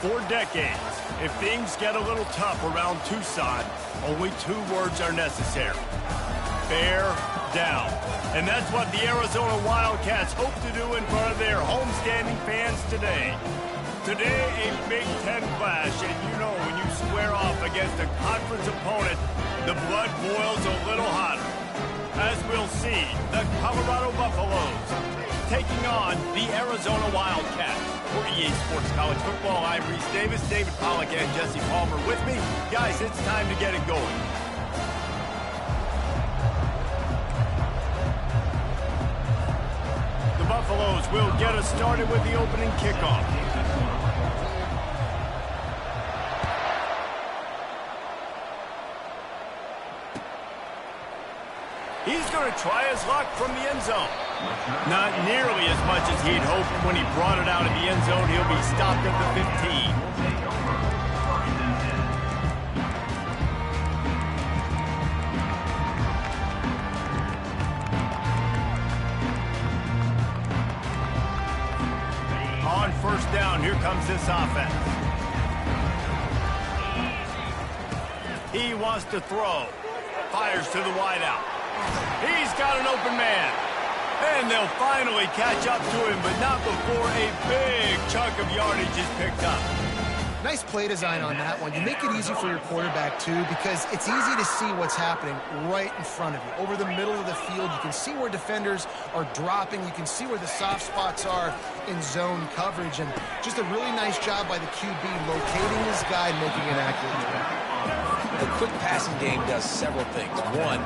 For decades, if things get a little tough around Tucson, only 2 words are necessary. Bear down. And that's what the Arizona Wildcats hope to do in front of their homestanding fans today. Today, a Big Ten clash, and you know when you square off against a conference opponent, the blood boils a little hotter. As we'll see, the Colorado Buffaloes taking on the Arizona Wildcats. For EA Sports College Football, I'm Reese Davis, David Pollack, and Jesse Palmer with me. Guys, it's time to get it going. The Buffaloes will get us started with the opening kickoff. He's going to try his luck from the end zone. Not nearly as much as he'd hoped when he brought it out of the end zone. He'll be stopped at the 15. On first down, here comes this offense. He wants to throw. Fires to the wideout. He's got an open man. And they'll finally catch up to him, but not before a big chunk of yardage is picked up. Nice play design on that one. You make it easy for your quarterback, too, because it's easy to see what's happening right in front of you. Over the middle of the field, you can see where defenders are dropping. You can see where the soft spots are in zone coverage. And just a really nice job by the QB locating his guy and making an accurate throw. The quick passing game does several things. One,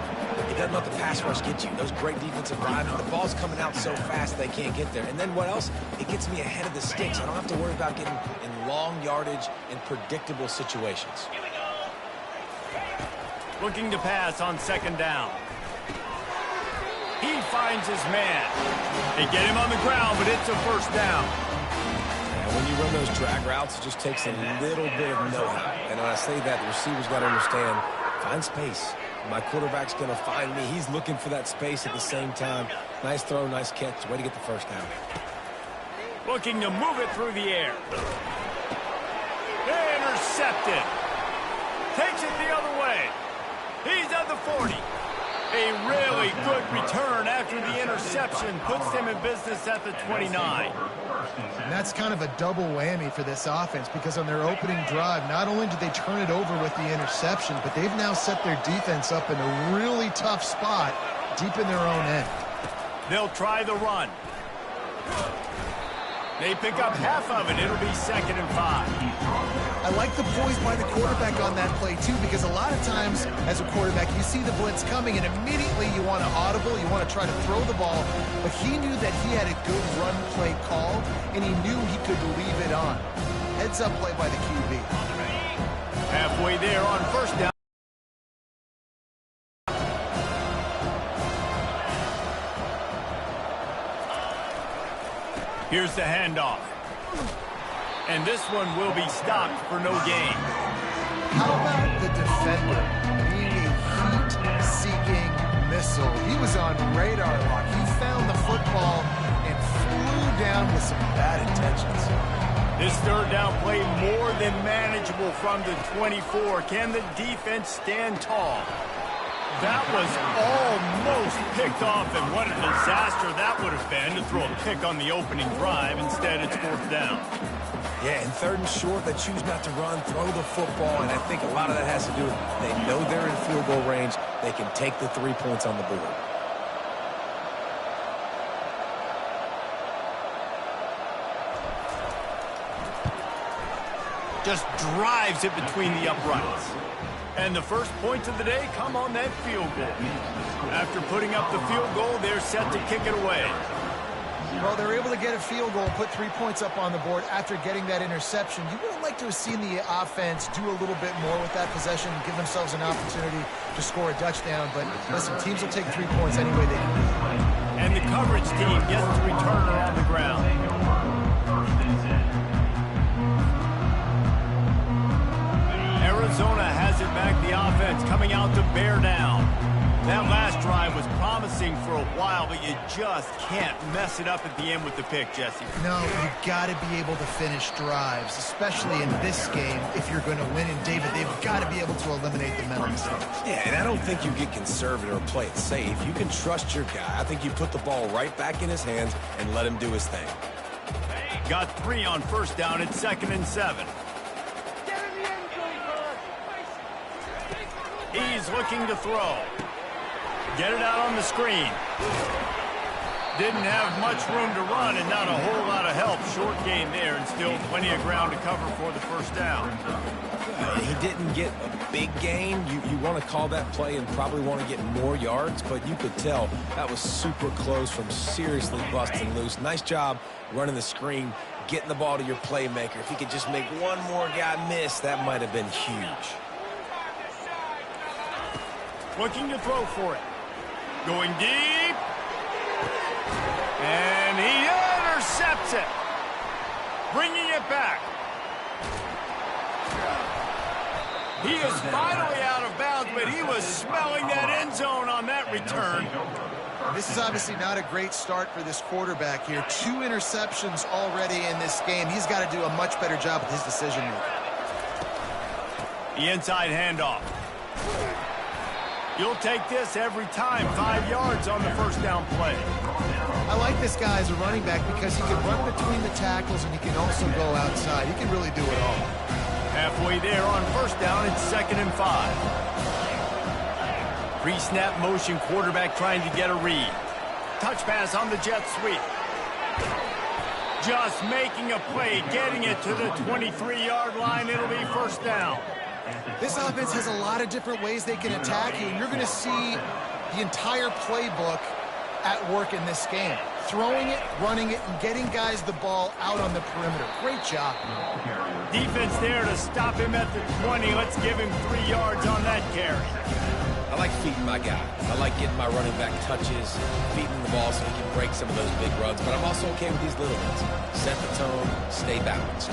it doesn't let the pass rush get you. Those great defensive linemen, the ball's coming out so fast they can't get there. And then what else? It gets me ahead of the sticks. I don't have to worry about getting in long yardage and predictable situations. Looking to pass on second down. He finds his man. They get him on the ground, but it's a first down. And when you run those drag routes, it just takes a little bit of know-how. And when I say that, the receiver's got to understand, find space. My quarterback's going to find me. He's looking for that space at the same time. Nice throw, nice catch. Way to get the first down. Looking to move it through the air. Intercepted. Takes it the other way. He's at the 40. A really good return after the interception puts them in business at the 29. And that's kind of a double whammy for this offense, because on their opening drive, not only did they turn it over with the interception, but they've now set their defense up in a really tough spot deep in their own end. They'll try the run. They pick up half of it. It'll be 2nd and 5. I like the poise by the quarterback on that play, too, because a lot of times as a quarterback, you see the blitz coming, and immediately you want to audible, you want to try to throw the ball. But he knew that he had a good run play call, and he knew he could leave it on. Heads-up play by the QB. Halfway there on first down. Here's the handoff. And this one will be stopped for no gain. How about the defender being a heat-seeking missile? He was on radar lock. He found the football and flew down with some bad intentions. This third down play more than manageable from the 24. Can the defense stand tall? That was almost picked off, and what a disaster that would have been to throw a pick on the opening drive. Instead, it's 4th down. Yeah, and 3rd and short, they choose not to run, throw the football, and I think a lot of that has to do with they know they're in field goal range. They can take the 3 points on the board. Just drives it between the uprights. And the first points of the day come on that field goal. After putting up the field goal, they're set to kick it away. Well, they're able to get a field goal, put 3 points up on the board after getting that interception. You would have liked to have seen the offense do a little bit more with that possession and give themselves an opportunity to score a touchdown. But listen, teams will take 3 points any way they can. And the coverage team gets the returner on the ground. Arizona has it back, the offense coming out to bear down. That last drive was promising. pressing for a while, but you just can't mess it up at the end with the pick, Jesse. No, you got to be able to finish drives, especially in this game. If you're going to win, and David, they've got to be able to eliminate the mental mistakes. Yeah, and I don't think you get conservative or play it safe. You can trust your guy. I think you put the ball right back in his hands and let him do his thing. Got 3 on first down. It's 2nd and 7. He's looking to throw. Get it out on the screen. Didn't have much room to run and not a whole lot of help. Short gain there and still plenty of ground to cover for the first down. He didn't get a big gain. You want to call that play and probably want to get more yards, but you could tell that was super close from seriously busting loose. Nice job running the screen, getting the ball to your playmaker. If he could just make one more guy miss, that might have been huge. Looking to throw for it. Going deep. And he intercepts it. Bringing it back. He is finally out of bounds, but he was smelling that end zone on that return. This is obviously not a great start for this quarterback here. 2 interceptions already in this game. He's got to do a much better job with his decision-making. The inside handoff. You'll take this every time. 5 yards on the first down play. I like this guy as a running back because he can run between the tackles and he can also go outside. He can really do it all. Halfway there on first down, it's 2nd and 5. Pre-snap motion, quarterback trying to get a read. Touch pass on the jet sweep. Just making a play, getting it to the 23-yard line. It'll be first down. This offense has a lot of different ways they can attack you, and you're going to see the entire playbook at work in this game. Throwing it, running it, and getting guys the ball out on the perimeter. Great job. Defense there to stop him at the 20. Let's give him 3 yards on that carry. I like feeding my guy. I like getting my running back touches, feeding the ball so he can break some of those big runs, but I'm also okay with these little ones. Set the tone, stay balanced.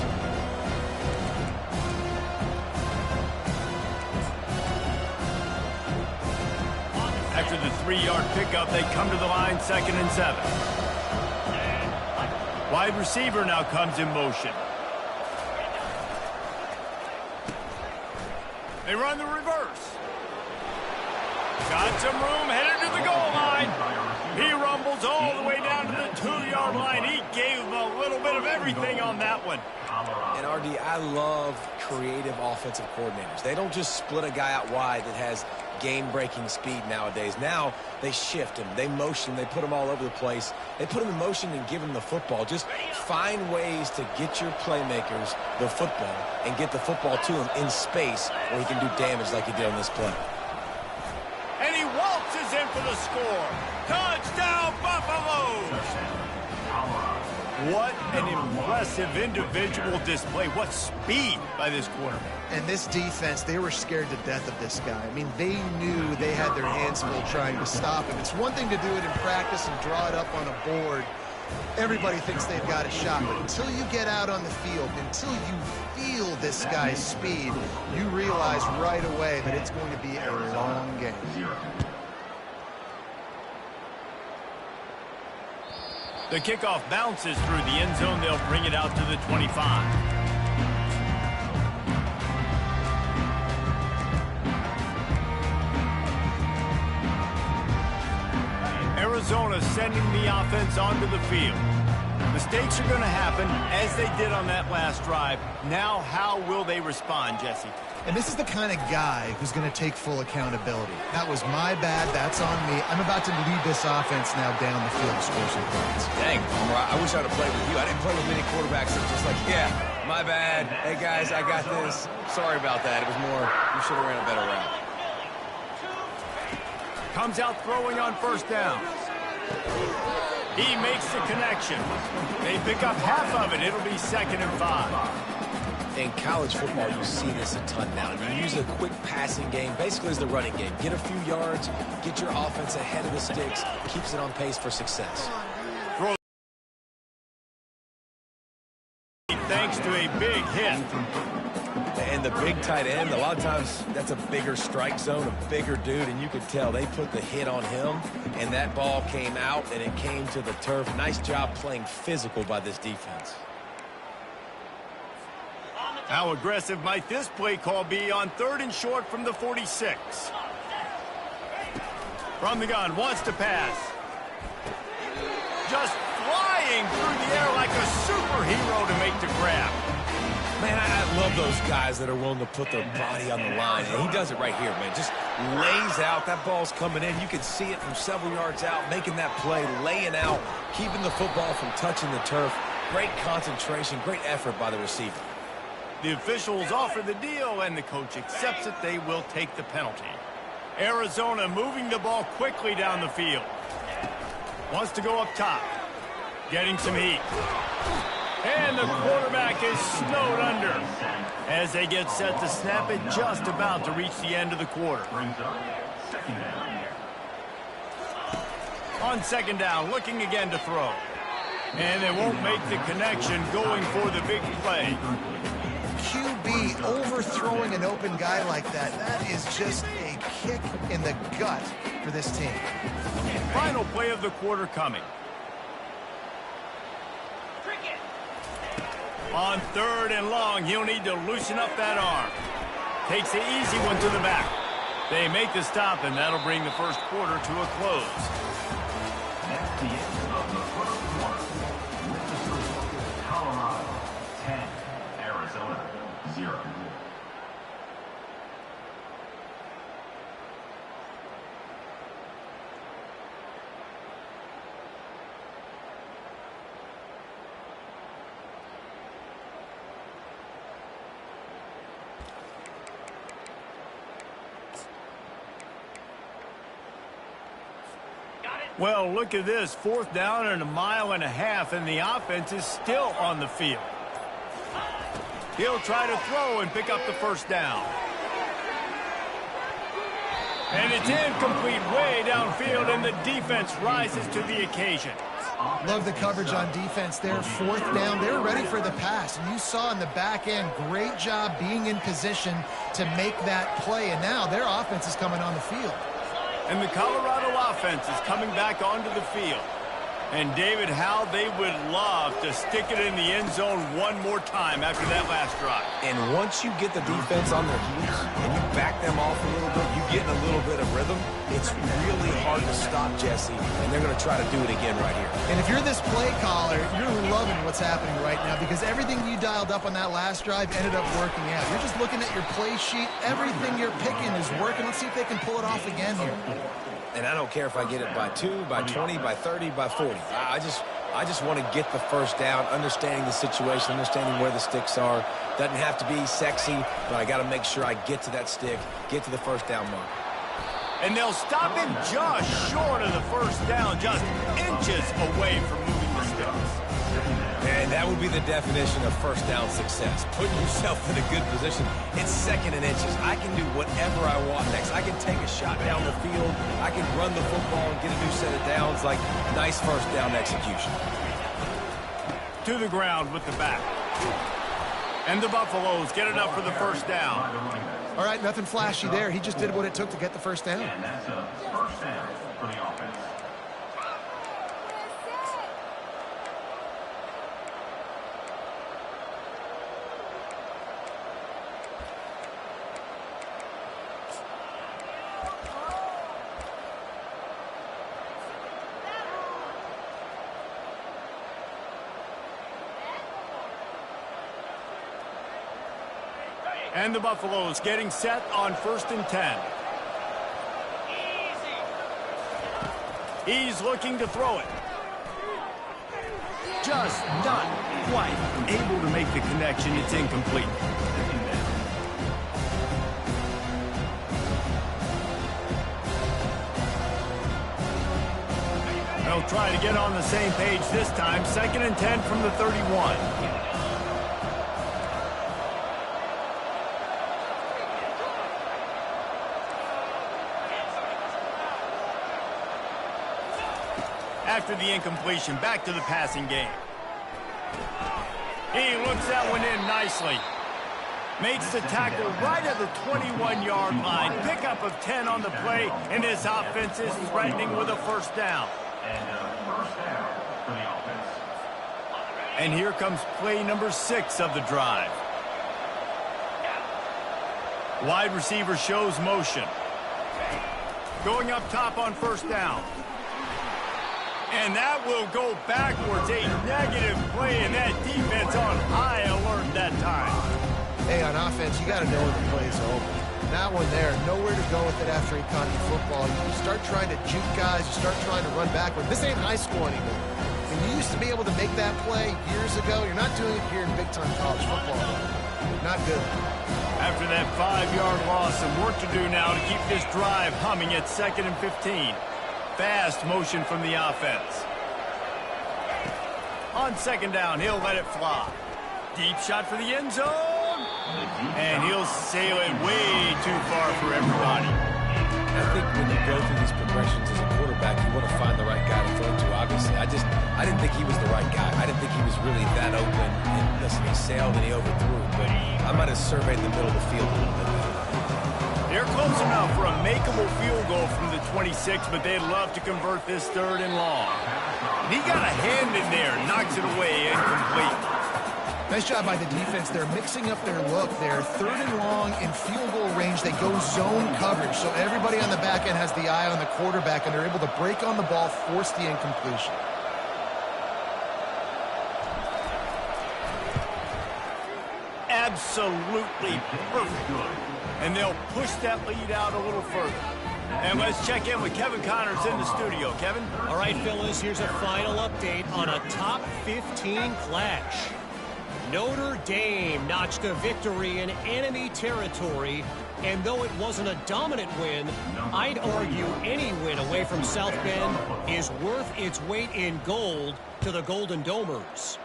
After the 3-yard pickup, they come to the line, 2nd and 7. Wide receiver now comes in motion. They run the reverse. Got some room, headed to the goal line. He rumbles all the way down to the 2-yard line. He gave him a little bit of everything on that one. And RD, I love creative offensive coordinators. They don't just split a guy out wide that has game-breaking speed nowadays. Now they shift him, they motion, they put him all over the place. They put him in motion and give him the football. Just find ways to get your playmakers the football and get the football to him in space where he can do damage like he did on this play. And he waltzes in for the score. Touchdown, Buffalo! What an impressive individual display. What speed by this quarterback. And this defense, they were scared to death of this guy. I mean, they knew they had their hands full trying to stop him. It's one thing to do it in practice and draw it up on a board. Everybody thinks they've got a shot, but until you get out on the field, until you feel this guy's speed, you realize right away that it's going to be a long game. The kickoff bounces through the end zone. They'll bring it out to the 25. Arizona sending the offense onto the field. Mistakes are going to happen, as they did on that last drive. Now, how will they respond, Jesse? And this is the kind of guy who's going to take full accountability. That was my bad. That's on me. I'm about to lead this offense now down the field to score some points. Dang, I wish I would have played with you. I didn't play with many quarterbacks that were just like, yeah, my bad. Hey, guys, I got this. Sorry about that. It was more, you should have ran a better route. Comes out throwing on first down. He makes the connection. They pick up half of it. It'll be 2nd and 5. In college football, you see this a ton now. You use a quick passing game, basically as the running game. Get a few yards, get your offense ahead of the sticks, keeps it on pace for success. Thanks to a big hit. And the big tight end, a lot of times that's a bigger strike zone, a bigger dude, and you could tell they put the hit on him, and that ball came out, and it came to the turf. Nice job playing physical by this defense. How aggressive might this play call be on 3rd and short from the 46? From the gun, wants to pass. Just flying through the air like a superhero to make the grab. Man, I love those guys that are willing to put their body on the line. And he does it right here, man. Just lays out. That ball's coming in. You can see it from several yards out, making that play, laying out, keeping the football from touching the turf. Great concentration, great effort by the receiver. The officials offer the deal, and the coach accepts it. They will take the penalty. Arizona moving the ball quickly down the field. Wants to go up top. Getting some heat. And the quarterback is snowed under as they get set to snap it, just about to reach the end of the quarter. On 2nd down, looking again to throw. And they won't make the connection, going for the big play. QB overthrowing an open guy like that, that is just a kick in the gut for this team. Final play of the quarter coming. On 3rd and long, he'll need to loosen up that arm. Takes the easy one to the back. They make the stop, and that'll bring the first quarter to a close. That's the end of the first quarter. With the score, Colorado 10, Arizona 0. Well, look at this. 4th down and 1.5 miles, and the offense is still on the field. He'll try to throw and pick up the first down. And it's incomplete way downfield, and the defense rises to the occasion. Love the coverage on defense there. 4th down, they're ready for the pass. And you saw in the back end, great job being in position to make that play. And now their offense is coming on the field. And the Colorado offense is coming back onto the field. And David, how they would love to stick it in the end zone one more time after that last drive. And once you get the defense on their heels and you back them off a little bit, you get in a little bit of rhythm, it's really hard to stop Jesse, and they're going to try to do it again right here. And if you're this play caller, you're loving what's happening right now because everything you dialed up on that last drive ended up working out. You're just looking at your play sheet. Everything you're picking is working. Let's see if they can pull it off again here. And I don't care if I get it by 2, by 20, by 30, by 40. I just want to get the first down, understanding the situation, understanding where the sticks are. Doesn't have to be sexy, but I got to make sure I get to that stick, get to the first down mark. And they'll stop him just short of the first down, just inches away from moving the sticks. And that would be the definition of first down success. Putting yourself in a good position. It's 2nd and inches. I can do whatever I want next. I can take a shot down the field. I can run the football and get a new set of downs. Like, nice first down execution. To the ground with the back. And the Buffaloes get enough for the first down. All right, nothing flashy there. He just did what it took to get the first down. And that's a first down for the offense. And the Buffaloes getting set on 1st and 10. He's looking to throw it. Just not quite able to make the connection. It's incomplete. They'll try to get on the same page this time. 2nd and 10 from the 31. After the incompletion, back to the passing game. He looks that one in nicely. Makes the tackle right at the 21-yard line. Pickup of 10 on the play, and this offense is threatening with a first down. First down for the offense. And here comes play number 6 of the drive. Wide receiver shows motion. Going up top on first down. And that will go backwards. A negative play, and that defense on high alert that time. Hey, on offense, you got to know when the play's over. That one there, nowhere to go with it after he caught the football. You start trying to juke guys. You start trying to run backward. This ain't high school anymore. And you used to be able to make that play years ago. You're not doing it here in big-time college football. Not good. After that 5-yard loss, some work to do now to keep this drive humming at 2nd and 15. Fast motion from the offense. On second down, he'll let it fly. Deep shot for the end zone. And he'll sail it way too far for everybody. I think when you go through these progressions as a quarterback, you want to find the right guy to throw to, obviously. I didn't think he was the right guy. I didn't think he was really that open. And listen, he sailed and he overthrew, but I might have surveyed the middle of the field a little bit better. They're close enough for a makeable field goal from the 26, but they'd love to convert this 3rd and long. And he got a hand in there, knocks it away, incomplete. Nice job by the defense. They're mixing up their look there. 3rd and long in field goal range. They go zone coverage, so everybody on the back end has the eye on the quarterback, and they're able to break on the ball, force the incompletion. Absolutely perfect. And they'll push that lead out a little further. And let's check in with Kevin Connors in the studio. Kevin? All right, fellas, here's a final update on a top 15 clash. Notre Dame notched a victory in enemy territory, and though it wasn't a dominant win, I'd argue any win away from South Bend is worth its weight in gold to the Golden Domers.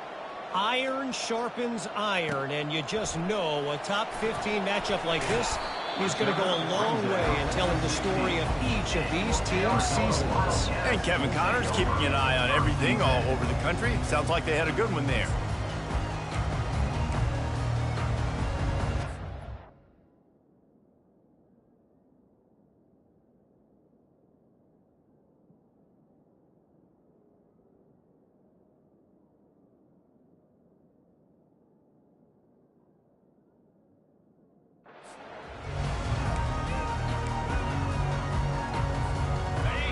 Iron sharpens iron, and you just know a top 15 matchup like this is going to go a long way in telling the story of each of these teams' seasons. And Kevin Connors keeping an eye on everything all over the country. Sounds like they had a good one there.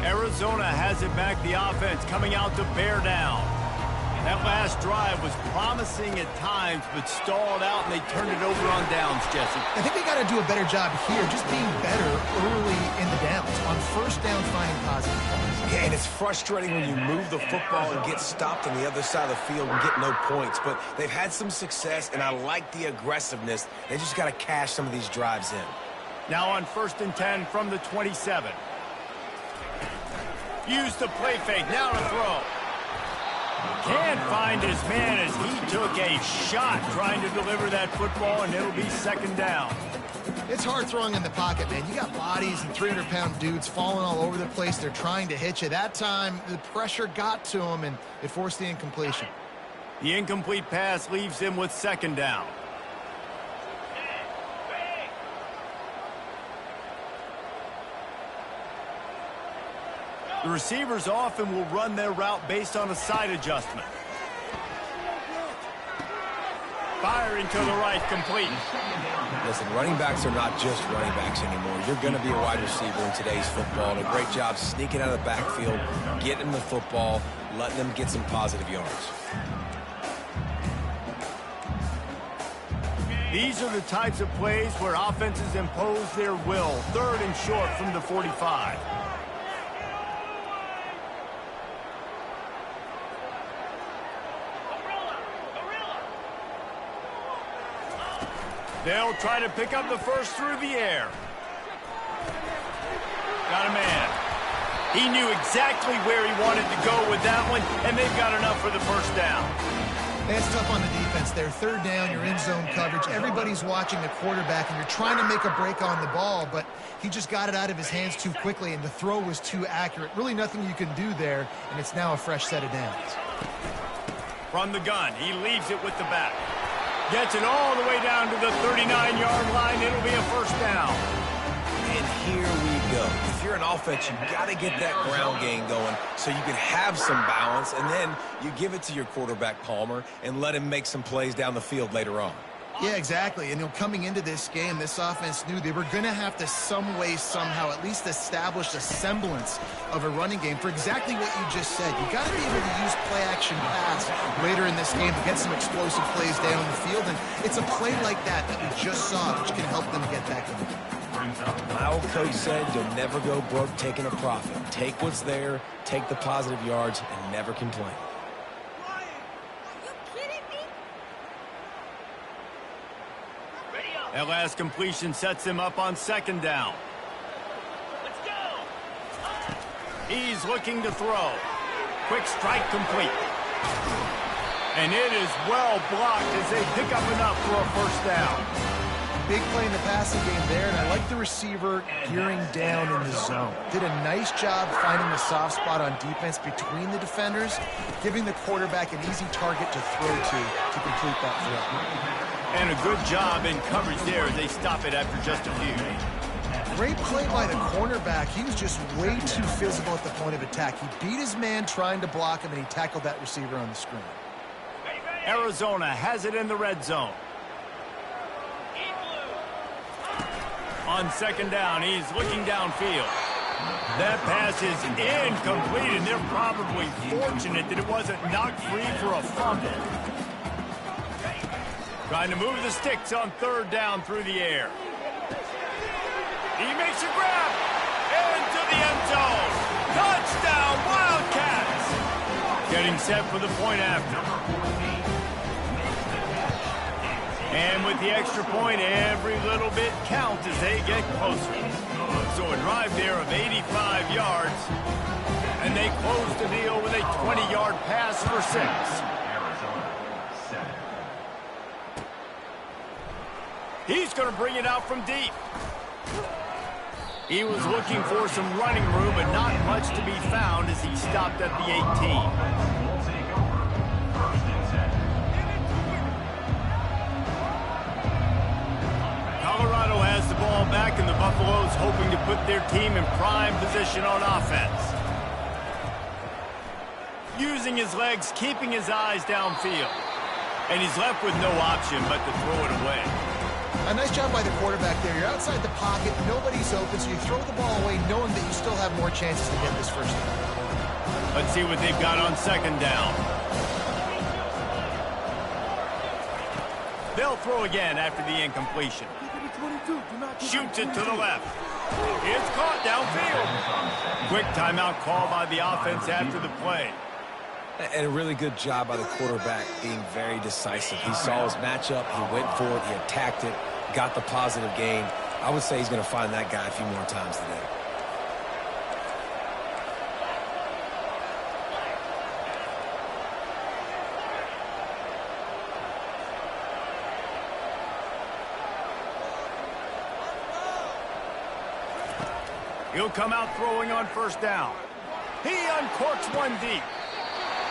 Arizona has it back, the offense coming out to bear down. That last drive was promising at times, but stalled out, and they turned it over on downs, Jesse. I think they got to do a better job here, just being better early in the downs. On first down, finding positive plays. Yeah, and it's frustrating when you move the football and get stopped on the other side of the field and get no points. But they've had some success, and I like the aggressiveness. They just got to cash some of these drives in. Now on 1st and 10 from the 27. Use the play fake, now to throw. Can't find his man as he took a shot trying to deliver that football, and it'll be 2nd down. It's hard throwing in the pocket, man. You got bodies and 300-pound dudes falling all over the place. They're trying to hit you. That time, the pressure got to him, and it forced the incompletion. The incomplete pass leaves him with 2nd down. The receivers often will run their route based on a side adjustment. Firing to the right, complete. Listen, running backs are not just running backs anymore. You're going to be a wide receiver in today's football. And a great job sneaking out of the backfield, getting the football, letting them get some positive yards. These are the types of plays where offenses impose their will. 3rd and short from the 45. They'll try to pick up the first through the air. Got a man. He knew exactly where he wanted to go with that one, and they've got enough for the first down. That's tough on the defense there. 3rd down, you're in zone coverage. Everybody's watching the quarterback, and you're trying to make a break on the ball, but he just got it out of his hands too quickly, and the throw was too accurate. Really nothing you can do there, and it's now a fresh set of downs. From the gun, he leaves it with the back. Gets it all the way down to the 39-yard line. It'll be a first down. And here we go. If you're an offense, you got to get that ground game going so you can have some balance, and then you give it to your quarterback, Palmer, and let him make some plays down the field later on. Yeah, exactly. And coming into this game, this offense knew they were going to have to some way, somehow, at least establish a semblance of a running game for exactly what you just said. You got to be able to use play-action pass later in this game to get some explosive plays down the field. And it's a play like that that we just saw, which can help them get that going. My old coach said you'll never go broke taking a profit. Take what's there, take the positive yards, and never complain. That last completion sets him up on second down. Let's go. He's looking to throw. Quick strike complete. And it is well blocked as they pick up enough for a first down. Big play in the passing game there, and I like the receiver gearing down in the zone. Did a nice job finding the soft spot on defense between the defenders, giving the quarterback an easy target to throw to complete that throw. And a good job in coverage there as they stop it after just a few. Great play by the cornerback. He was just way too physical at the point of attack. He beat his man trying to block him, and he tackled that receiver on the screen. Arizona has it in the red zone. On second down, he's looking downfield. That pass is incomplete, and they're probably fortunate that it wasn't knocked free for a fumble. Trying to move the sticks on third down through the air. He makes a grab into the end zone. Touchdown, Wildcats! Getting set for the point after. And with the extra point, every little bit counts as they get closer. So a drive there of 85 yards, and they close the deal with a 20-yard pass for 6. He's going to bring it out from deep. He was looking for some running room, but not much to be found as he stopped at the 18. Colorado has the ball back, and the Buffaloes hoping to put their team in prime position on offense. Using his legs, keeping his eyes downfield. And he's left with no option but to throw it away. A nice job by the quarterback there. You're outside the pocket, nobody's open, so you throw the ball away knowing that you still have more chances to get this first down. Let's see what they've got on second down. They'll throw again after the incompletion. Shoots it to the left. It's caught downfield. Quick timeout call by the offense after the play. And a really good job by the quarterback being very decisive. He saw his matchup, he went for it, he attacked it, got the positive gain. I would say he's going to find that guy a few more times today. He'll come out throwing on first down. He uncorks one deep.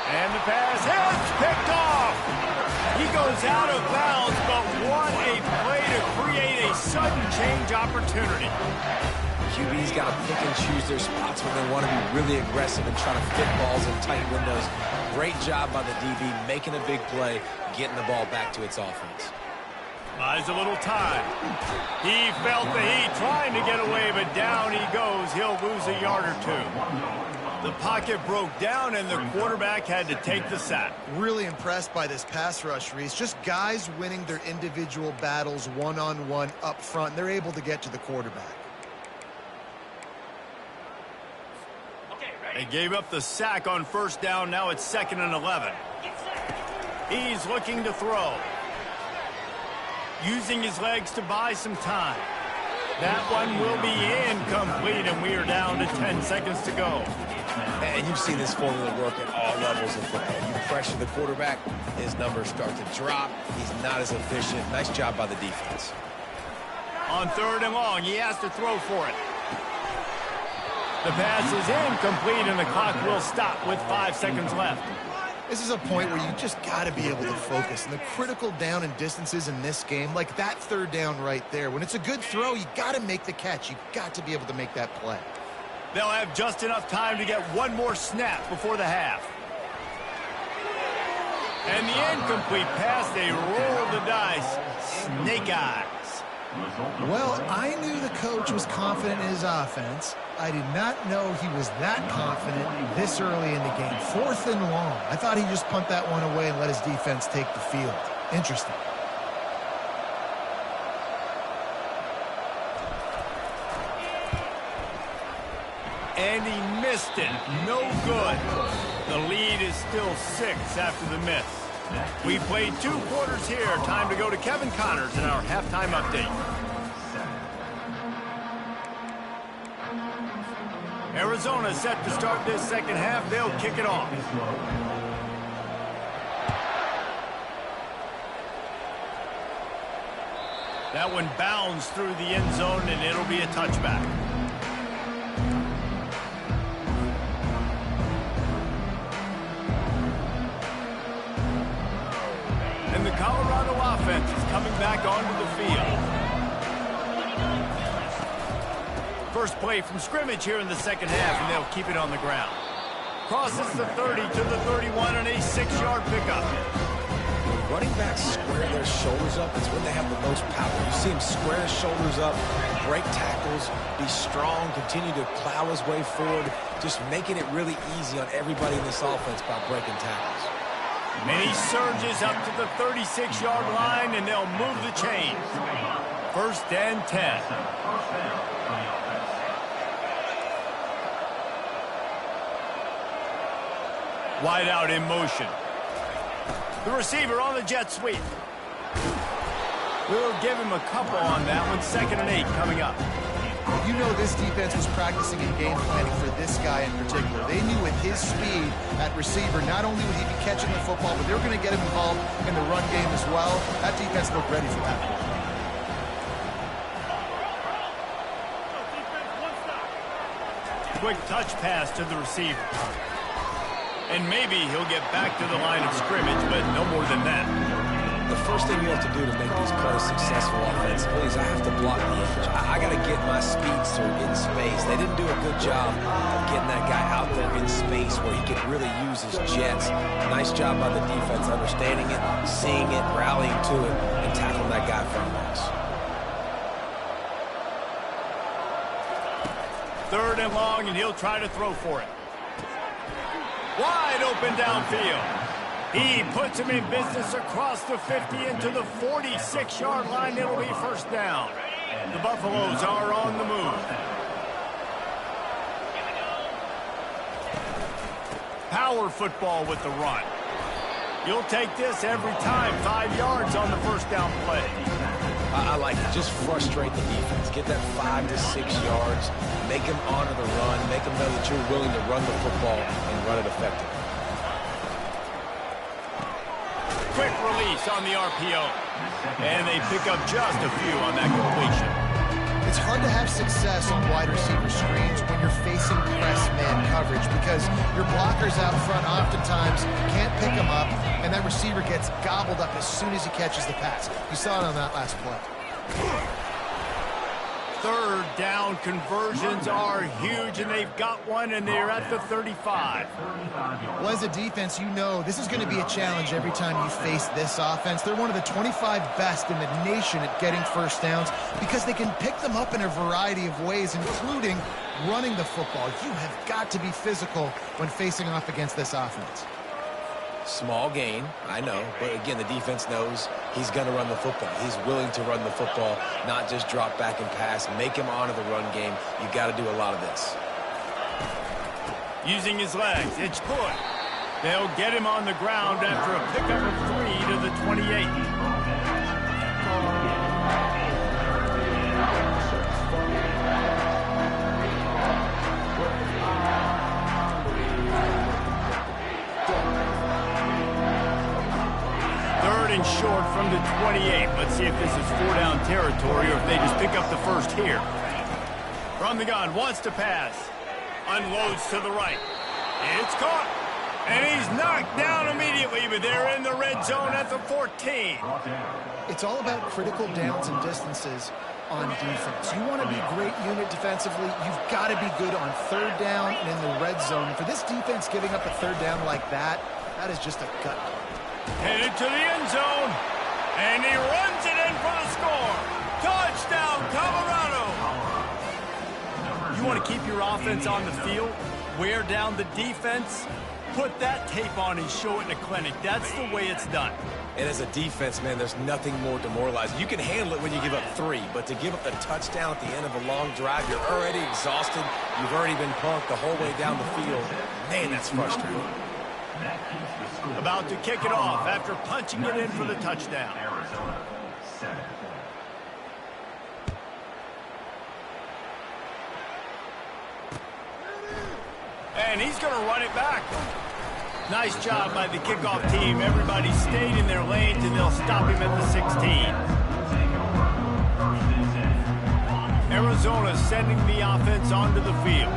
And the pass is picked off. He goes out of bounds, but what a play to create a sudden change opportunity. QB's got to pick and choose their spots when they want to be really aggressive and try to fit balls in tight windows. Great job by the DB making a big play, getting the ball back to its offense. Buys a little time. He felt the heat trying to get away, but down he goes. He'll lose a yard or two. The pocket broke down, and the quarterback had to take the sack. Really impressed by this pass rush, Reese. Just guys winning their individual battles one-on-one up front. They're able to get to the quarterback. They gave up the sack on first down. Now it's 2nd and 11. He's looking to throw. Using his legs to buy some time. That one will be incomplete, and we are down to 10 seconds to go. And you've seen this formula work at all levels of football. You pressure the quarterback, his numbers start to drop. He's not as efficient. Nice job by the defense. On 3rd and long, he has to throw for it. The pass is incomplete, and the clock will stop with 5 seconds left. This is a point where you just got to be able to focus. And the critical down and distances in this game, like that third down right there, when it's a good throw, you got to make the catch. You got to be able to make that play. They'll have just enough time to get one more snap before the half. And the incomplete pass, they roll the dice. Snake eyes. Well, I knew the coach was confident in his offense. I did not know he was that confident this early in the game. 4th and long. I thought he'd just punt that one away and let his defense take the field. Interesting. And he missed it. No good. The lead is still 6 after the miss. We played 2 quarters here. Time to go to Kevin Connors in our halftime update. Arizona set to start this second half. They'll kick it off. That one bounds through the end zone, and it'll be a touchback. And the Colorado offense is coming back onto the field. First play from scrimmage here in the second half, and they'll keep it on the ground. Crosses the 30 to the 31 and a 6-yard pickup. When running backs square their shoulders up, it's when they have the most power. You see him square his shoulders up, break tackles, be strong, continue to plow his way forward, just making it really easy on everybody in this offense by breaking tackles. And he surges up to the 36-yard line, and they'll move the chains. 1st and 10. Wide out in motion. The receiver on the jet sweep. We'll give him a couple on that one. 2nd and 8 coming up. You know this defense was practicing in game planning for this guy in particular. They knew with his speed at receiver, not only would he be catching the football, but they were going to get him involved in the run game as well. That defense looked ready for that. Quick touch pass to the receiver. And maybe he'll get back to the line of scrimmage, but no more than that. The first thing you have to do to make these plays successful offensively is I have to block the edge. I got to get my speedster in space. They didn't do a good job of getting that guy out there in space where he could really use his jets. Nice job by the defense understanding it, seeing it, rallying to it, and tackling that guy for a loss. 3rd and long, and he'll try to throw for it. Wide open downfield. He puts him in business across the 50 into the 46-yard line. It'll be 1st down. The Buffaloes are on the move. Power football with the run. You'll take this every time. 5 yards on the 1st down play. I like it. Just frustrate the defense. Get that 5 to 6 yards. Make them honor the run. Make them know that you're willing to run the football and run it effectively. Quick release on the RPO. And they pick up just a few on that completion. It's hard to have success on wide receiver screens when you're facing press man coverage because your blockers out front oftentimes can't pick them up, and that receiver gets gobbled up as soon as he catches the pass. You saw it on that last play. 3rd down conversions are huge, and they've got one, and they're at the 35. Well, as a defense, you know this is going to be a challenge every time you face this offense. They're one of the 25 best in the nation at getting 1st downs because they can pick them up in a variety of ways, including running the football. You have got to be physical when facing off against this offense. Small gain, I know, but again, the defense knows he's going to run the football. He's willing to run the football, not just drop back and pass, make him honor the run game. You got to do a lot of this. Using his legs, it's good. They'll get him on the ground after a pickup of 3 to the 28. And short from the 28. Let's see if this is 4-down territory or if they just pick up the 1st here. From the gun, wants to pass. Unloads to the right. It's caught. And he's knocked down immediately, but they're in the red zone at the 14. It's all about critical downs and distances on defense. You want to be great unit defensively, you've got to be good on third down and in the red zone. For this defense giving up a third down like that, that is just a gut. Headed to the end zone, and he runs it in for the score. Touchdown, Colorado! You want to keep your offense on the field, wear down the defense, put that tape on and show it in a clinic. That's the way it's done. And as a defense, man, there's nothing more demoralizing. You can handle it when you give up 3, but to give up the touchdown at the end of a long drive, you're already exhausted. You've already been punked the whole way down the field. Man, that's frustrating. About to kick it off after punching it in for the touchdown. Arizona 7. And he's going to run it back. Nice job by the kickoff team. Everybody stayed in their lanes, and they'll stop him at the 16. Arizona sending the offense onto the field.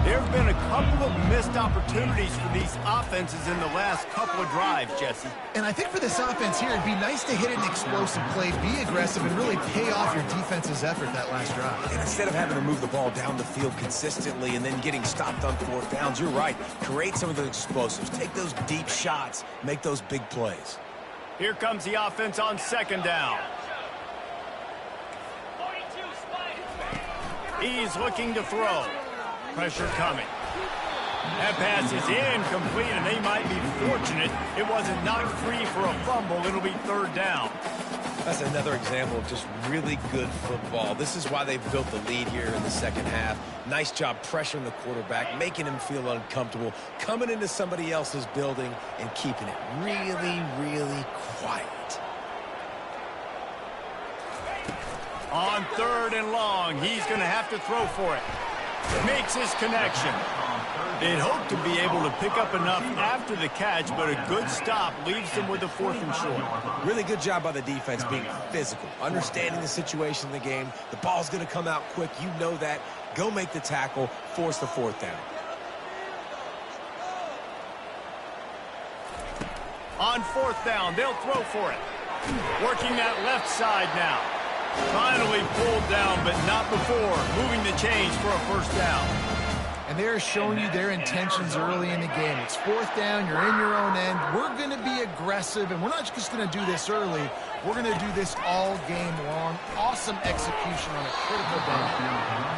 There have been a couple of missed opportunities for these offenses in the last couple of drives, Jesse. And I think for this offense here, it'd be nice to hit an explosive play, be aggressive, and really pay off your defense's effort that last drive. And instead of having to move the ball down the field consistently and then getting stopped on 4th downs, you're right. Create some of those explosives. Take those deep shots. Make those big plays. Here comes the offense on 2nd down. He's looking to throw. Pressure coming. That pass is incomplete, and they might be fortunate it wasn't knocked free for a fumble. It'll be 3rd down. That's another example of just really good football. This is why they've built the lead here in the second half. Nice job pressuring the quarterback, making him feel uncomfortable, coming into somebody else's building and keeping it really, really quiet. On 3rd and long, he's going to have to throw for it. Makes his connection. They'd hope to be able to pick up enough after the catch, but a good stop leaves them with a 4th and short. Really good job by the defense being physical, understanding the situation in the game. The ball's going to come out quick. You know that. Go make the tackle, force the 4th down. On 4th down, they'll throw for it. Working that left side now. Finally pulled down, but not before. Moving the chains for a 1st down. And they're showing you their intentions early in the game. It's 4th down, you're in your own end. We're going to be aggressive, and we're not just going to do this early. We're going to do this all game long. Awesome execution on a critical down.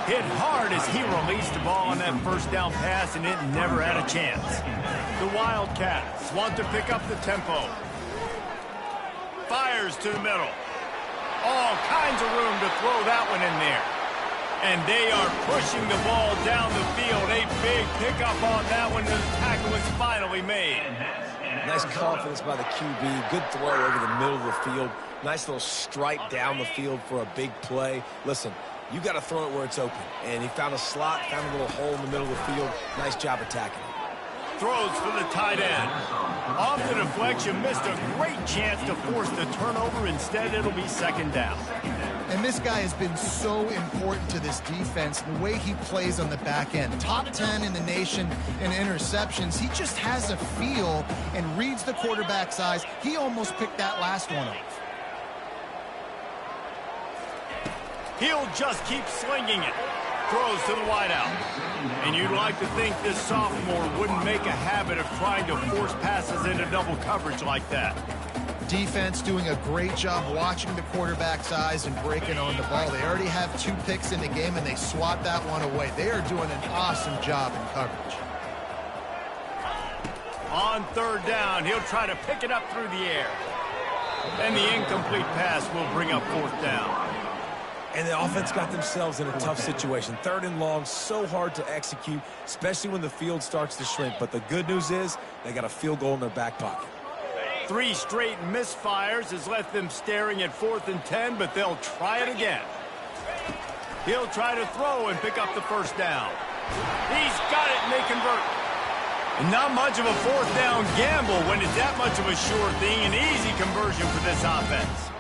Hit hard as he released the ball on that 1st down pass, and it never had a chance. The Wildcats want to pick up the tempo. Fires to the middle. All kinds of room to throw that one in there. And they are pushing the ball down the field. A big pickup on that one. The tackle is finally made. Nice confidence by the QB. Good throw over the middle of the field. Nice little strike down the field for a big play. Listen, you got to throw it where it's open. And he found a slot, found a little hole in the middle of the field. Nice job attacking it. Throws for the tight end. Off the deflection, missed a great chance to force the turnover. Instead, it'll be 2nd down. And this guy has been so important to this defense, the way he plays on the back end. Top 10 in the nation in interceptions. He just has a feel and reads the quarterback's eyes. He almost picked that last one off. He'll just keep slinging it. Throws to the wideout. And you'd like to think this sophomore wouldn't make a habit of trying to force passes into double coverage like that. Defense doing a great job watching the quarterback's eyes and breaking on the ball. They already have 2 picks in the game, and they swat that one away. They are doing an awesome job in coverage. On 3rd down, he'll try to pick it up through the air. And the incomplete pass will bring up 4th down. And the offense got themselves in a tough situation. 3rd and long, so hard to execute, especially when the field starts to shrink. But the good news is they got a field goal in their back pocket. 3 straight misfires has left them staring at 4th and 10, but they'll try it again. He'll try to throw and pick up the 1st down. He's got it, and they convert. And not much of a 4th down gamble when it's that much of a sure thing. An easy conversion for this offense.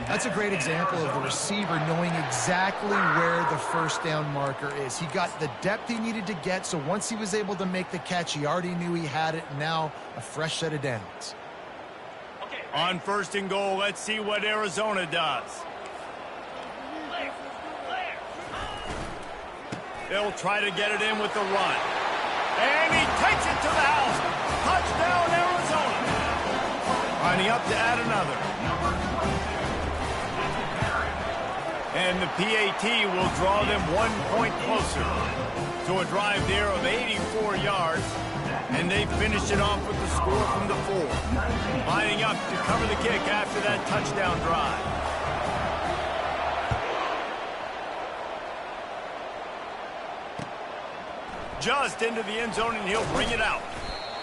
That's a great example of the receiver knowing exactly where the first down marker is. He got the depth he needed to get, so once he was able to make the catch, he already knew he had it. Now a fresh set of downs. On 1st and goal, let's see what Arizona does. They'll try to get it in with the run. And he takes it to the house. Touchdown, Arizona. Lining up to add another. And the PAT will draw them 1 point closer to a drive there of 84 yards. And they finish it off with the score from the 4. Lining up to cover the kick after that touchdown drive. Just into the end zone, and he'll bring it out.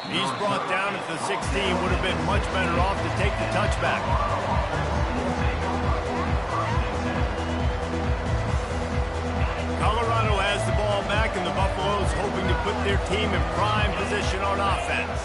He's brought down at the 16. Would have been much better off to take the touchback. Colorado has the ball back, and the Buffaloes hoping to put their team in prime position on offense.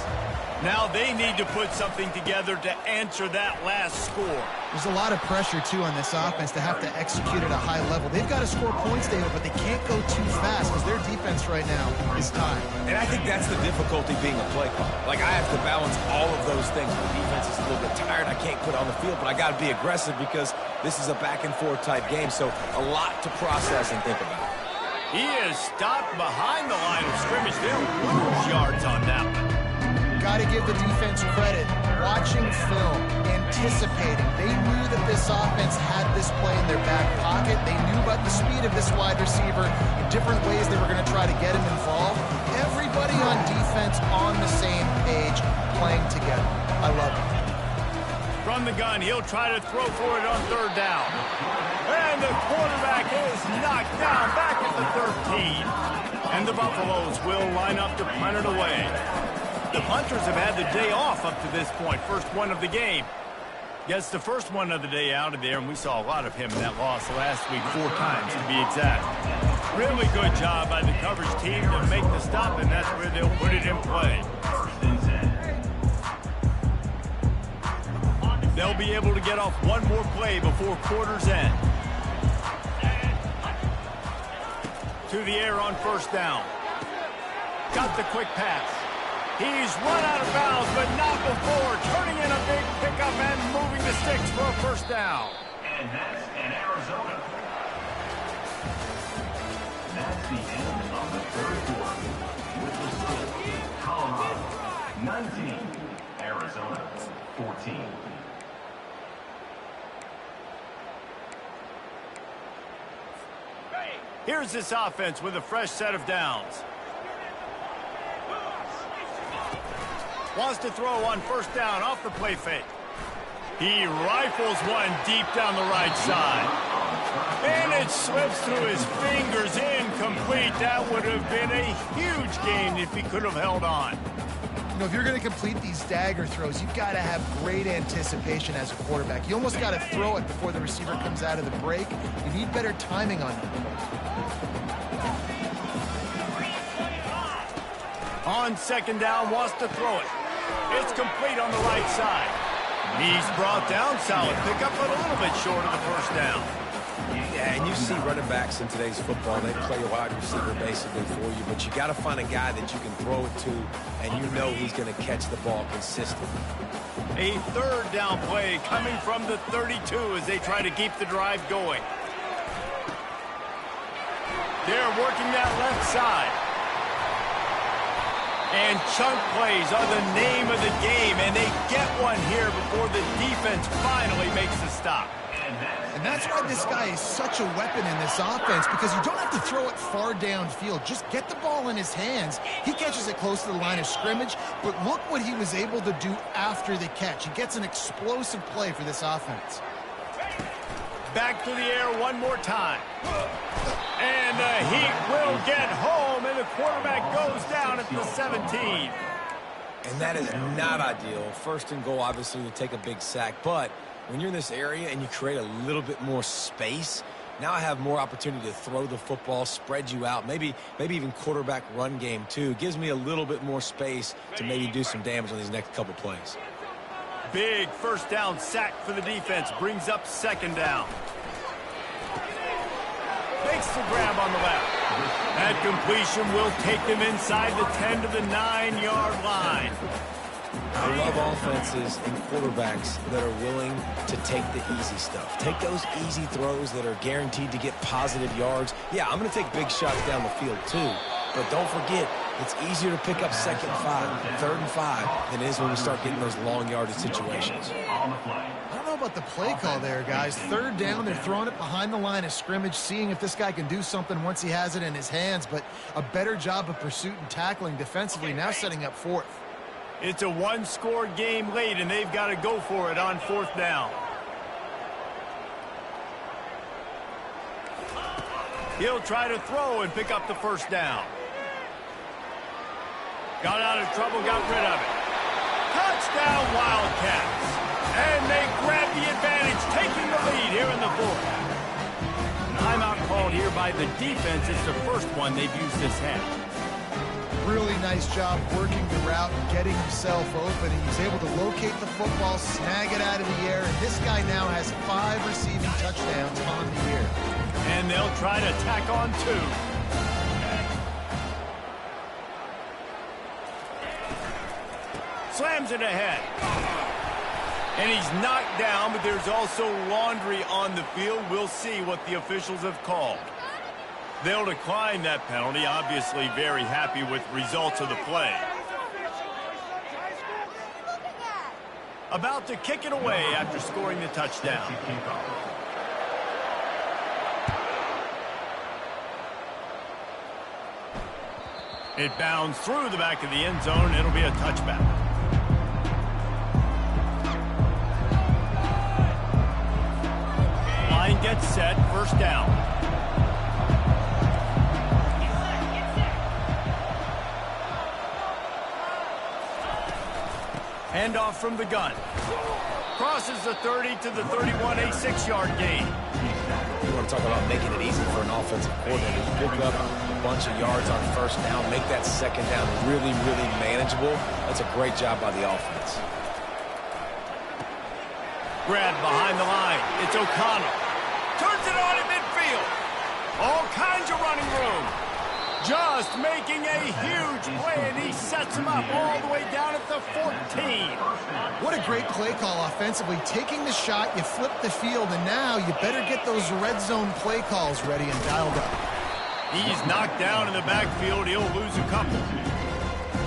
Now they need to put something together to answer that last score. There's a lot of pressure, too, on this offense to have to execute at a high level. They've got to score points, David, but they can't go too fast because their defense right now is tied. And I think that's the difficulty being a play caller. Like, I have to balance all of those things. The defense is a little bit tired. I can't put on the field, but I got to be aggressive because this is a back-and-forth type game, so a lot to process and think about. He is stopped behind the line of scrimmage. They'll lose yards on that one. Got to give the defense credit. Watching film, anticipating. They knew that this offense had this play in their back pocket. They knew about the speed of this wide receiver. In different ways they were going to try to get him involved. Everybody on defense on the same page, playing together. I love it. From the gun, he'll try to throw for it on 3rd down. And the quarterback is knocked down back at the 13. And the Buffaloes will line up to punt it away. The punters have had the day off up to this point. First one of the game. Gets the first one of the day out of there, and we saw a lot of him in that loss last week, 4 times to be exact. Really good job by the coverage team to make the stop, and that's where they'll put it in play. They'll be able to get off one more play before quarter's end. To the air on 1st down. Got the quick pass. He's run out of bounds, but not before turning in a big pickup and moving the sticks for a 1st down. And that's in Arizona. That's the end of the 3rd quarter. With the score, Colorado 19, Arizona 14. Here's this offense with a fresh set of downs. Wants to throw on 1st down off the play fake. He rifles one deep down the right side. And it slips through his fingers, incomplete. That would have been a huge gain if he could have held on. You know, if you're going to complete these dagger throws, you've got to have great anticipation as a quarterback. You almost got to throw it before the receiver comes out of the break. You need better timing on it. On 2nd down, wants to throw it. It's complete on the right side. He's brought down, solid pickup, but a little bit short of the 1st down. Yeah, and you see running backs in today's football, they play a wide receiver basically for you, but you got to find a guy that you can throw it to, and you know he's going to catch the ball consistently. A 3rd down play coming from the 32 as they try to keep the drive going. They're working that left side. And chunk plays are the name of the game, and they get one here before the defense finally makes the stop. And that's why this guy is such a weapon in this offense, because you don't have to throw it far downfield. Just get the ball in his hands. He catches it close to the line of scrimmage, but look what he was able to do after the catch. He gets an explosive play for this offense. Back to the air one more time. And the Heat will get home, and the quarterback goes down at the 17. And that is not ideal. 1st and goal, obviously, to take a big sack. But when you're in this area and you create a little bit more space, now I have more opportunity to throw the football, spread you out, maybe even quarterback run game, too. It gives me a little bit more space to maybe do some damage on these next couple plays. big first down sack for the defense. Brings up second down. Makes the grab on the left. That completion will take them inside the 10 to the 9-yard line. I love offenses and quarterbacks that are willing to take the easy stuff. Take those easy throws that are guaranteed to get positive yards. Yeah, I'm going to take big shots down the field too. But don't forget, it's easier to pick up second and 5, third and 5 than it is when we start getting those long yardage situations. I don't know about the play call there, guys. Third down, they're throwing it behind the line of scrimmage, seeing if this guy can do something once he has it in his hands, but a better job of pursuit and tackling defensively, now setting up fourth. It's a one-score game late, and they've got to go for it on fourth down. He'll try to throw and pick up the first down. Got out of trouble, got rid of it. Touchdown, Wildcats. And they grab the advantage, taking the lead here in the fourth. Timeout called here by the defense. It's the first one they've used this half. Really nice job working the route and getting himself open. He was able to locate the football, snag it out of the air, and this guy now has 5 receiving touchdowns on the year. And they'll try to tack on 2. Slams it ahead. And he's knocked down, but there's also laundry on the field. We'll see what the officials have called. They'll decline that penalty, obviously very happy with results of the play. About to kick it away after scoring the touchdown. It bounds through the back of the end zone. It'll be a touchback. Line gets set, first down. Handoff from the gun. Crosses the 30 to the 31, a 6-yard gain. You want to talk about making it easy for an offensive coordinator to pick up a bunch of yards on first down, make that second down really, really manageable. That's a great job by the offense. Grab behind the line. It's O'Connell. Turns it on at midfield. All kinds of running room. Just making a huge play, and he sets him up all the way down at the 14. What a great play call offensively. Taking the shot, you flip the field, and now you better get those red zone play calls ready and dialed up. He's knocked down in the backfield. He'll lose a couple.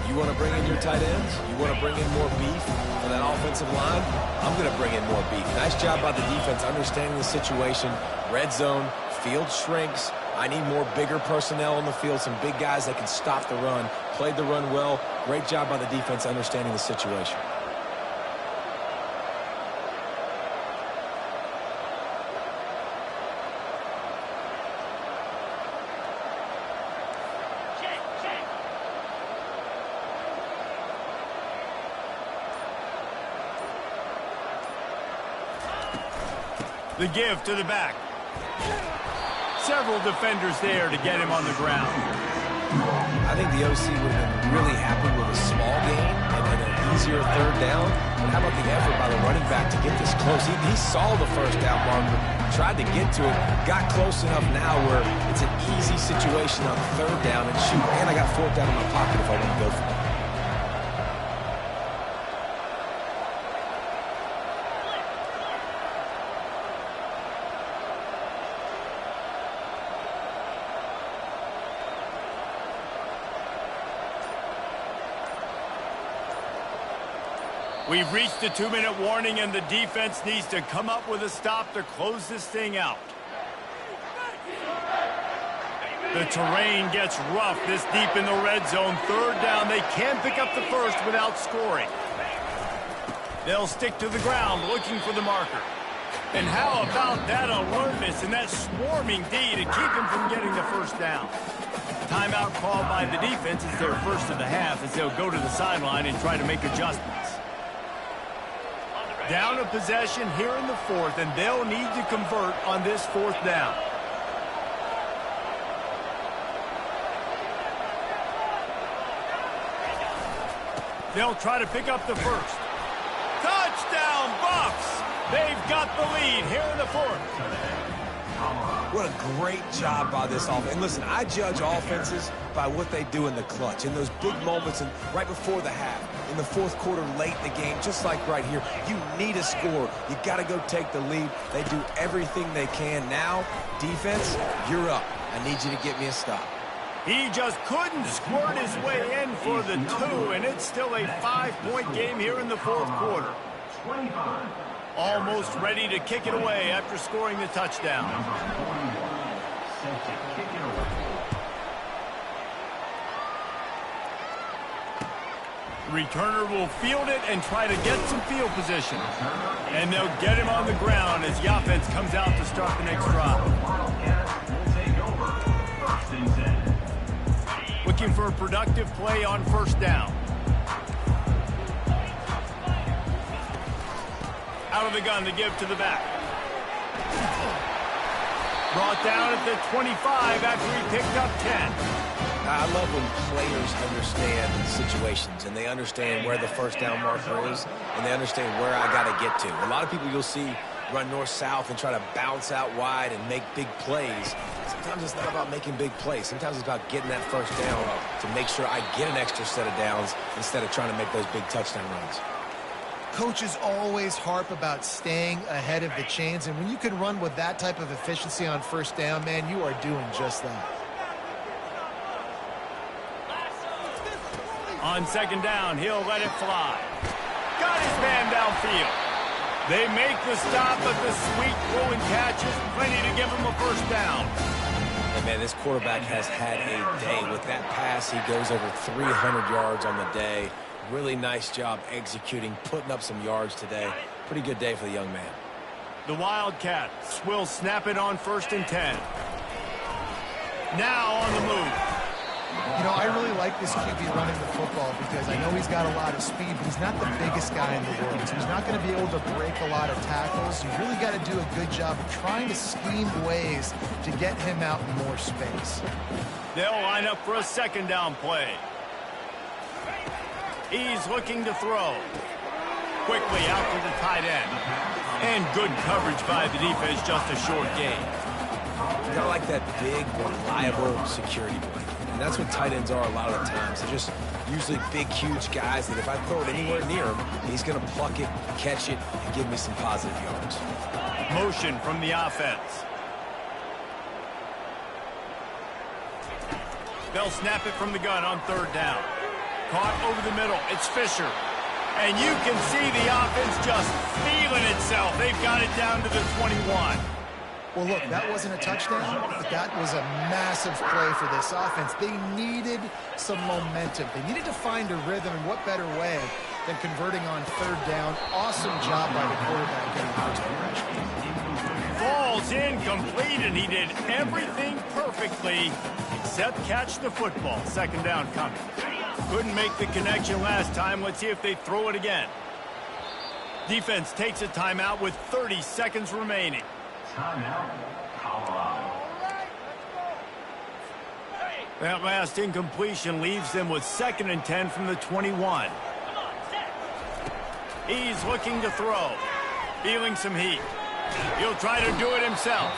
You want to bring in your tight ends? You want to bring in more beef for that offensive line? I'm going to bring in more beef. Nice job by the defense understanding the situation. Red zone, field shrinks. I need more bigger personnel on the field, some big guys that can stop the run. Played the run well. Great job by the defense understanding the situation. The give to the back. Several defenders there to get him on the ground. I think the OC would have been really happy with a small gain and then an easier third down. But how about the effort by the running back to get this close? He saw the first down marker, tried to get to it, got close enough now where it's an easy situation on third down and shoot. And I got fourth down in my pocket if I want to go for it. We've reached the 2-minute warning, and the defense needs to come up with a stop to close this thing out. The terrain gets rough this deep in the red zone. Third down, they can't pick up the first without scoring. They'll stick to the ground looking for the marker. And how about that alertness and that swarming D to keep him from getting the first down? Timeout called by the defense is their first of the half as they'll go to the sideline and try to make adjustments. Down a possession here in the fourth, and they'll need to convert on this fourth down. They'll try to pick up the first. Touchdown, Bucks! They've got the lead here in the fourth. What a great job by this offense. And listen, I judge offenses by what they do in the clutch, in those big moments and right before the half, in the fourth quarter, late in the game, just like right here. You need a score. You got to go take the lead. They do everything they can. Now, defense, you're up. I need you to get me a stop. He just couldn't squirt his way in for the 2, and it's still a 5-point game here in the fourth quarter. 25. Almost ready to kick it away after scoring the touchdown. Number 41. Set to kick it away. Returner will field it and try to get some field position. And they'll get him on the ground as the offense comes out to start the next drive. Wildcats will take over. 1st and 10. Looking for a productive play on first down. Out of the gun to give to the back. Brought down at the 25 after he picked up 10. I love when players understand situations and they understand where the first down marker is and they understand where I got to get to. A lot of people you'll see run north-south and try to bounce out wide and make big plays. Sometimes it's not about making big plays. Sometimes it's about getting that first down to make sure I get an extra set of downs instead of trying to make those big touchdown runs. Coaches always harp about staying ahead of the chains, and when you can run with that type of efficiency on first down, man, you are doing just that. On second down, he'll let it fly. Got his man downfield. They make the stop, but the sweet throw and catch is plenty to give him a first down. And man, this quarterback has had a day. With that pass, he goes over 300 yards on the day. Really nice job executing, putting up some yards today. Pretty good day for the young man. The Wildcats will snap it on 1st and 10. Now on the move. You know, I really like this QB running the football because I know he's got a lot of speed, but he's not the biggest guy in the world. So he's not going to be able to break a lot of tackles. You really got to do a good job of trying to scheme ways to get him out in more space. They'll line up for a second down play. He's looking to throw. Quickly out to the tight end. And good coverage by the defense, just a short gain. Kind of like that big, reliable security blanket. And that's what tight ends are a lot of the times. They're just usually big, huge guys that if I throw it anywhere near him, he's going to pluck it, catch it, and give me some positive yards. Motion from the offense. They'll snap it from the gun on third down. Caught over the middle. It's Fisher. And you can see the offense just feeling itself. They've got it down to the 21. Well, look, that wasn't a touchdown, but that was a massive play for this offense. They needed some momentum. They needed to find a rhythm, and what better way than converting on third down. Awesome job by the quarterback getting first progression. Falls incomplete, and he did everything perfectly except catch the football. Second down coming. Couldn't make the connection last time. Let's see if they throw it again. Defense takes a timeout with 30 seconds remaining. Timeout, Colorado. That last incompletion leaves them with 2nd and 10 from the 21. He's looking to throw. Feeling some heat. He'll try to do it himself.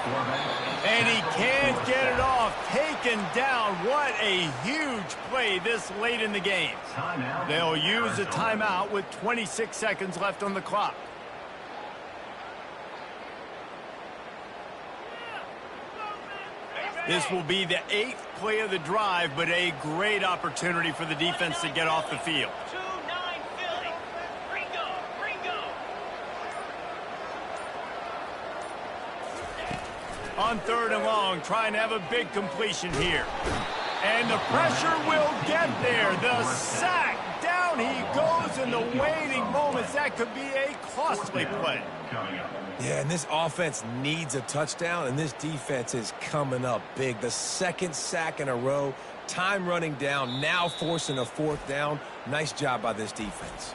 And he can't get it off. Taken down. What a huge play this late in the game. They'll use a timeout with 26 seconds left on the clock. This will be the 8th play of the drive, but a great opportunity for the defense to get off the field. On third and long, trying to have a big completion here. And the pressure will get there. The sack. Down he goes in the waiting moments. That could be a costly play. Yeah, and this offense needs a touchdown, and this defense is coming up big. The 2nd sack in a row. Time running down, now forcing a 4th down. Nice job by this defense.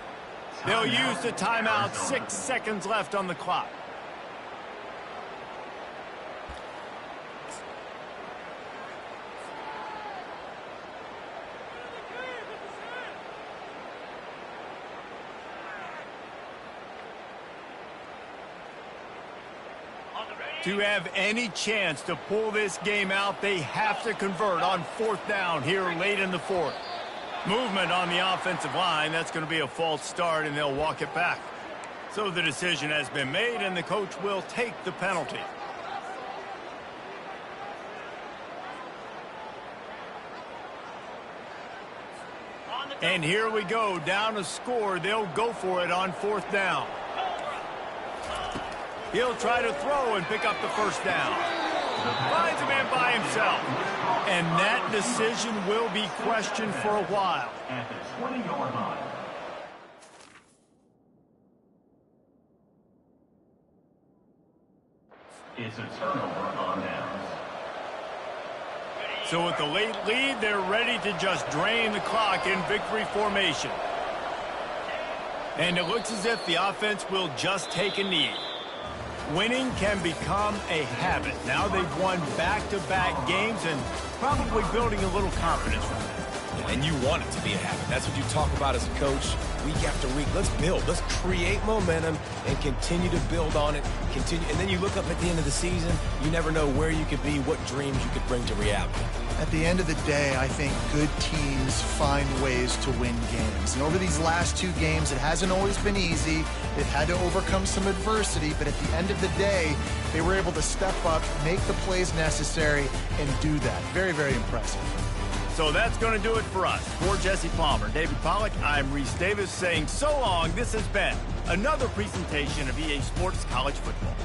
They'll use the timeout. 6 seconds left on the clock. To have any chance to pull this game out, they have to convert on 4th down here late in the 4th. Movement on the offensive line. That's going to be a false start, and they'll walk it back. So the decision has been made, and the coach will take the penalty. And here we go, down a score. They'll go for it on 4th down. He'll try to throw and pick up the 1st down. Finds a man by himself. And that decision will be questioned for a while. At the 20-yard line. It's a turnover on downs. So with the late lead, they're ready to just drain the clock in victory formation. And it looks as if the offense will just take a knee. Winning can become a habit. Now they've won back-to-back games and probably building a little confidence from that. And you want it to be a habit. That's what you talk about as a coach week after week. Let's build. Let's create momentum and continue to build on it. And then you look up at the end of the season, you never know where you could be, what dreams you could bring to reality. At the end of the day, I think good teams find ways to win games. And over these last 2 games, it hasn't always been easy. They've had to overcome some adversity, but at the end of the day, they were able to step up, make the plays necessary, and do that. Very, very impressive. So that's going to do it for us. For Jesse Palmer, David Pollack, I'm Reese Davis saying so long. This has been another presentation of EA Sports College Football.